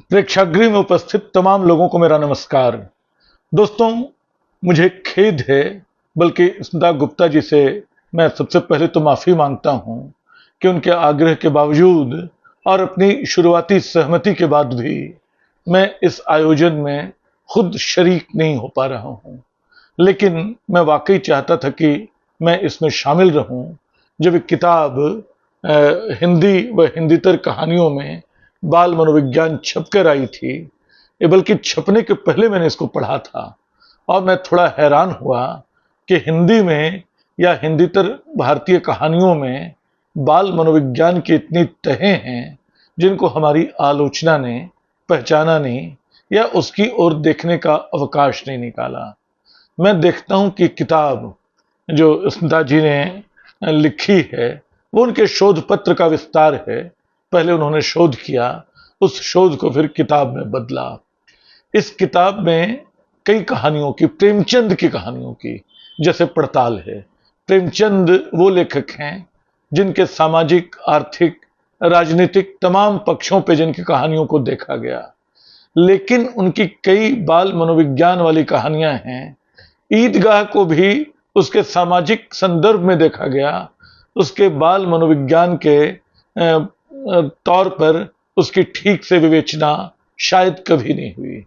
प्रेक्षागृह में उपस्थित तमाम लोगों को मेरा नमस्कार। दोस्तों, मुझे खेद है, बल्कि स्मिता गुप्ता जी से मैं सबसे पहले तो माफ़ी मांगता हूं कि उनके आग्रह के बावजूद और अपनी शुरुआती सहमति के बाद भी मैं इस आयोजन में खुद शरीक नहीं हो पा रहा हूं। लेकिन मैं वाकई चाहता था कि मैं इसमें शामिल रहूं। जब एक किताब हिंदी व हिंदीतर कहानियों में बाल मनोविज्ञान छपकर आई थी, ये बल्कि छपने के पहले मैंने इसको पढ़ा था और मैं थोड़ा हैरान हुआ कि हिंदी में या हिंदीतर भारतीय कहानियों में बाल मनोविज्ञान की इतनी तहें हैं जिनको हमारी आलोचना ने पहचाना नहीं या उसकी ओर देखने का अवकाश नहीं निकाला। मैं देखता हूं कि किताब जो स्मिता जी ने लिखी है वो उनके शोध पत्र का विस्तार है। पहले उन्होंने शोध किया, उस शोध को फिर किताब में बदला। इस किताब में कई कहानियों की, प्रेमचंद की कहानियों की जैसे पड़ताल है। प्रेमचंद वो लेखक हैं जिनके सामाजिक, आर्थिक, राजनीतिक तमाम पक्षों पे जिनकी कहानियों को देखा गया, लेकिन उनकी कई बाल मनोविज्ञान वाली कहानियां हैं। ईदगाह को भी उसके सामाजिक संदर्भ में देखा गया, उसके बाल मनोविज्ञान के तौर पर उसकी ठीक से विवेचना शायद कभी नहीं हुई।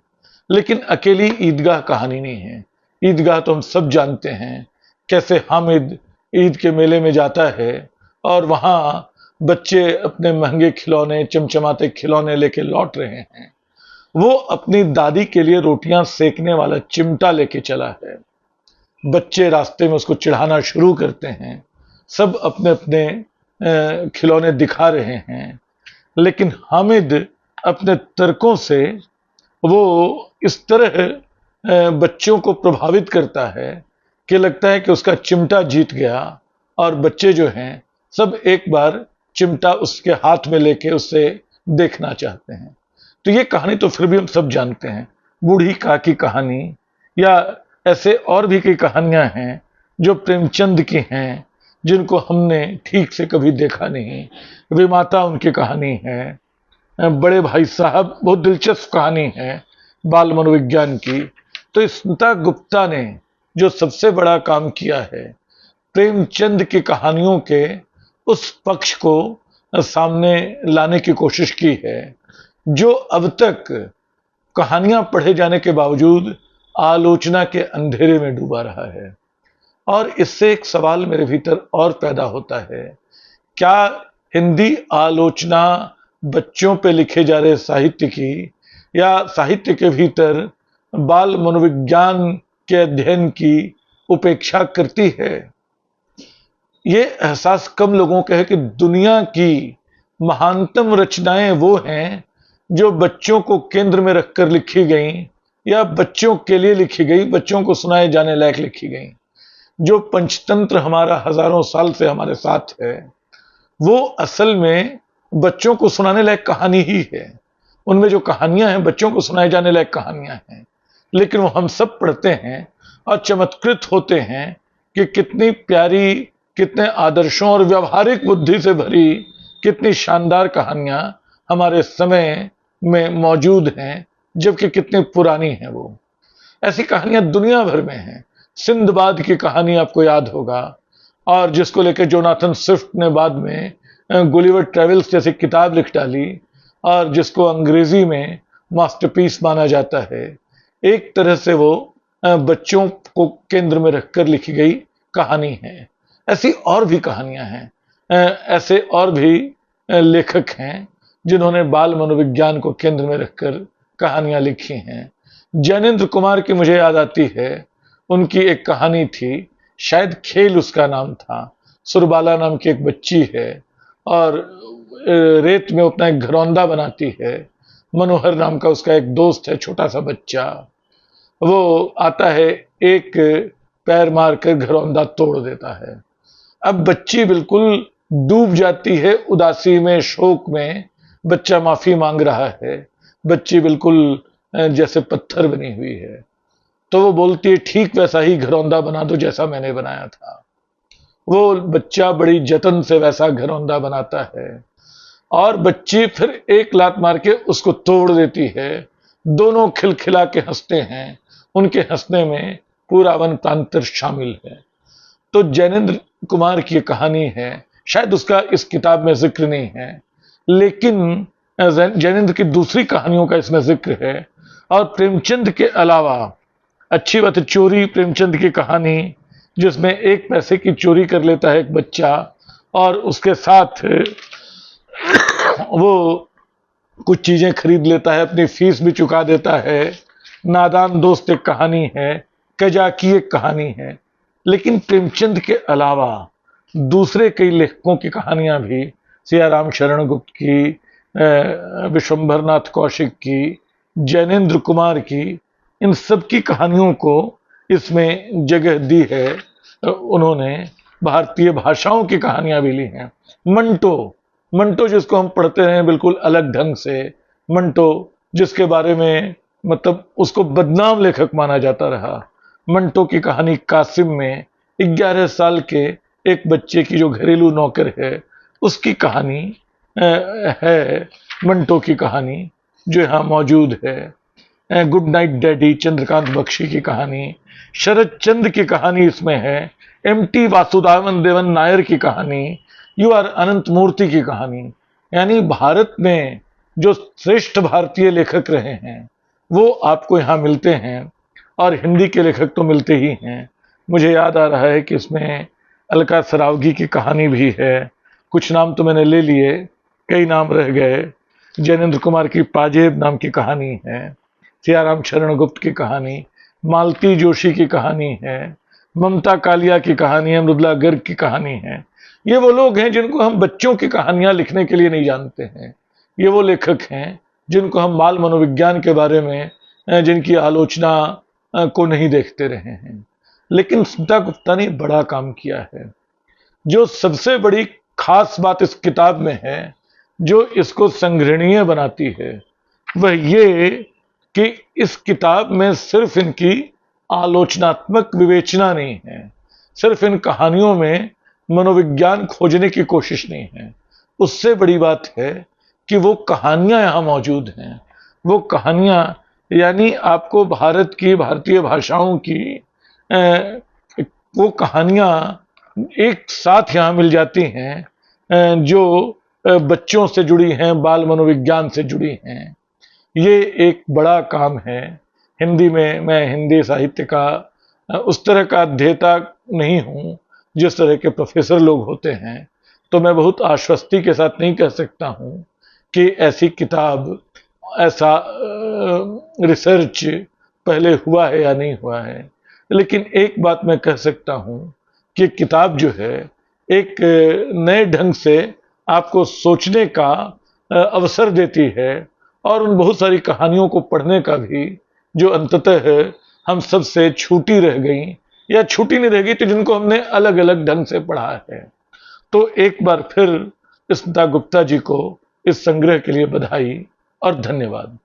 लेकिन अकेली ईदगाह कहानी नहीं है। ईदगाह तो हम सब जानते हैं, कैसे हामिद ईद के मेले में जाता है और वहां बच्चे अपने महंगे खिलौने, चमचमाते खिलौने लेके लौट रहे हैं। वो अपनी दादी के लिए रोटियां सेकने वाला चिमटा लेके चला है। बच्चे रास्ते में उसको चिढ़ाना शुरू करते हैं, सब अपने अपने खिलौने दिखा रहे हैं, लेकिन हामिद अपने तर्कों से वो इस तरह बच्चों को प्रभावित करता है कि लगता है कि उसका चिमटा जीत गया और बच्चे जो हैं सब एक बार चिमटा उसके हाथ में लेके उससे देखना चाहते हैं। तो ये कहानी तो फिर भी हम सब जानते हैं, बूढ़ी काकी की कहानी, या ऐसे और भी कई कहानियां हैं जो प्रेमचंद की हैं जिनको हमने ठीक से कभी देखा नहीं। विमाता उनकी कहानी है, बड़े भाई साहब बहुत दिलचस्प कहानी है बाल मनोविज्ञान की। तो स्मिता गुप्ता ने जो सबसे बड़ा काम किया है, प्रेमचंद की कहानियों के उस पक्ष को सामने लाने की कोशिश की है जो अब तक कहानियां पढ़े जाने के बावजूद आलोचना के अंधेरे में डूबा रहा है। और इससे एक सवाल मेरे भीतर और पैदा होता है, क्या हिंदी आलोचना बच्चों पे लिखे जा रहे साहित्य की या साहित्य के भीतर बाल मनोविज्ञान के अध्ययन की उपेक्षा करती है? ये एहसास कम लोगों का है कि दुनिया की महानतम रचनाएं वो हैं जो बच्चों को केंद्र में रखकर लिखी गई या बच्चों के लिए लिखी गई, बच्चों को सुनाए जाने लायक लिखी गई। जो पंचतंत्र हमारा हजारों साल से हमारे साथ है, वो असल में बच्चों को सुनाने लायक कहानी ही है। उनमें जो कहानियां हैं बच्चों को सुनाए जाने लायक कहानियां हैं, लेकिन वो हम सब पढ़ते हैं और चमत्कृत होते हैं कि कितनी प्यारी, कितने आदर्शों और व्यवहारिक बुद्धि से भरी कितनी शानदार कहानियां हमारे समय में मौजूद हैं, जबकि कितनी पुरानी हैं वो। ऐसी कहानियां दुनिया भर में हैं। सिंदबाद की कहानी आपको याद होगा, और जिसको लेकर जोनाथन स्विफ्ट ने बाद में गुलिवर ट्रेवल्स जैसी किताब लिख डाली और जिसको अंग्रेजी में मास्टरपीस माना जाता है। एक तरह से वो बच्चों को केंद्र में रखकर लिखी गई कहानी है। ऐसी और भी कहानियां हैं, ऐसे और भी लेखक हैं जिन्होंने बाल मनोविज्ञान को केंद्र में रखकर कहानियां लिखी हैं। जैनेन्द्र कुमार की मुझे याद आती है, उनकी एक कहानी थी, शायद खेल उसका नाम था। सुरबाला नाम की एक बच्ची है और रेत में अपना एक घरौंदा बनाती है। मनोहर नाम का उसका एक दोस्त है, छोटा सा बच्चा। वो आता है, एक पैर मारकर घरौंदा तोड़ देता है। अब बच्ची बिल्कुल डूब जाती है उदासी में, शोक में। बच्चा माफी मांग रहा है, बच्ची बिल्कुल जैसे पत्थर बनी हुई है। तो वो बोलती है, ठीक वैसा ही घरौंदा बना दो जैसा मैंने बनाया था। वो बच्चा बड़ी जतन से वैसा घरौंदा बनाता है और बच्ची फिर एक लात मार के उसको तोड़ देती है। दोनों खिलखिला के हंसते हैं, उनके हंसने में पूरा वन प्रांतर शामिल है। तो जैनेंद्र कुमार की कहानी है, शायद उसका इस किताब में जिक्र नहीं है, लेकिन जैनेंद्र की दूसरी कहानियों का इसमें जिक्र है। और प्रेमचंद के अलावा अच्छी बात है, चोरी प्रेमचंद की कहानी, जिसमें 1 पैसे की चोरी कर लेता है एक बच्चा और उसके साथ वो कुछ चीजें खरीद लेता है, अपनी फीस भी चुका देता है। नादान दोस्त एक कहानी है, कजाकी एक कहानी है। लेकिन प्रेमचंद के अलावा दूसरे कई लेखकों की कहानियां भी, सियाराम शरण गुप्त की, विश्वंभरनाथ कौशिक की, जैनेंद्र कुमार की, इन सब की कहानियों को इसमें जगह दी है उन्होंने। भारतीय भाषाओं की कहानियां भी ली हैं। मंटो जिसको हम पढ़ते हैं बिल्कुल अलग ढंग से, मंटो जिसके बारे में मतलब उसको बदनाम लेखक माना जाता रहा। मंटो की कहानी कासिम में 11 साल के एक बच्चे की जो घरेलू नौकर है उसकी कहानी है, मंटो की कहानी जो यहाँ मौजूद है। Good night daddy Chandrakant Bakshi की कहानी, शरद चंद्र की कहानी इसमें है, एमटी वासुदेवन देवन नायर की कहानी, यू आर अनंत मूर्ति की कहानी। यानी भारत में जो श्रेष्ठ भारतीय लेखक रहे हैं वो आपको यहाँ मिलते हैं, और हिंदी के लेखक तो मिलते ही हैं। मुझे याद आ रहा है कि इसमें अलका सरावगी की कहानी भी है। कुछ नाम तो मैंने ले लिए, कई नाम रह गए। जैनेंद्र कुमार की पाजेब नाम की कहानी है, सियाराम शरण गुप्त की कहानी, मालती जोशी की कहानी है, ममता कालिया की कहानी है, मृदुला गर्ग की कहानी है। ये वो लोग हैं जिनको हम बच्चों की कहानियां लिखने के लिए नहीं जानते हैं। ये वो लेखक हैं जिनको हम बाल मनोविज्ञान के बारे में जिनकी आलोचना को नहीं देखते रहे हैं। लेकिन स्मिता गुप्ता ने बड़ा काम किया है। जो सबसे बड़ी खास बात इस किताब में है, जो इसको संग्रहणीय बनाती है, वह ये कि इस किताब में सिर्फ इनकी आलोचनात्मक विवेचना नहीं है, सिर्फ इन कहानियों में मनोविज्ञान खोजने की कोशिश नहीं है। उससे बड़ी बात है कि वो कहानियां यहां मौजूद हैं। वो कहानियां यानी आपको भारत की, भारतीय भाषाओं की वो कहानियां एक साथ यहां मिल जाती हैं जो बच्चों से जुड़ी हैं, बाल मनोविज्ञान से जुड़ी हैं। ये एक बड़ा काम है। हिंदी में मैं हिंदी साहित्य का उस तरह का अध्येता नहीं हूं जिस तरह के प्रोफेसर लोग होते हैं, तो मैं बहुत आश्वस्ति के साथ नहीं कह सकता हूं कि ऐसी किताब, ऐसा रिसर्च पहले हुआ है या नहीं हुआ है। लेकिन एक बात मैं कह सकता हूं कि किताब जो है एक नए ढंग से आपको सोचने का अवसर देती है, और उन बहुत सारी कहानियों को पढ़ने का भी जो अंततः हम सब से छूटी रह गई या छूटी नहीं रह गई, तो जिनको हमने अलग अलग ढंग से पढ़ा है। तो एक बार फिर स्मिता गुप्ता जी को इस संग्रह के लिए बधाई और धन्यवाद।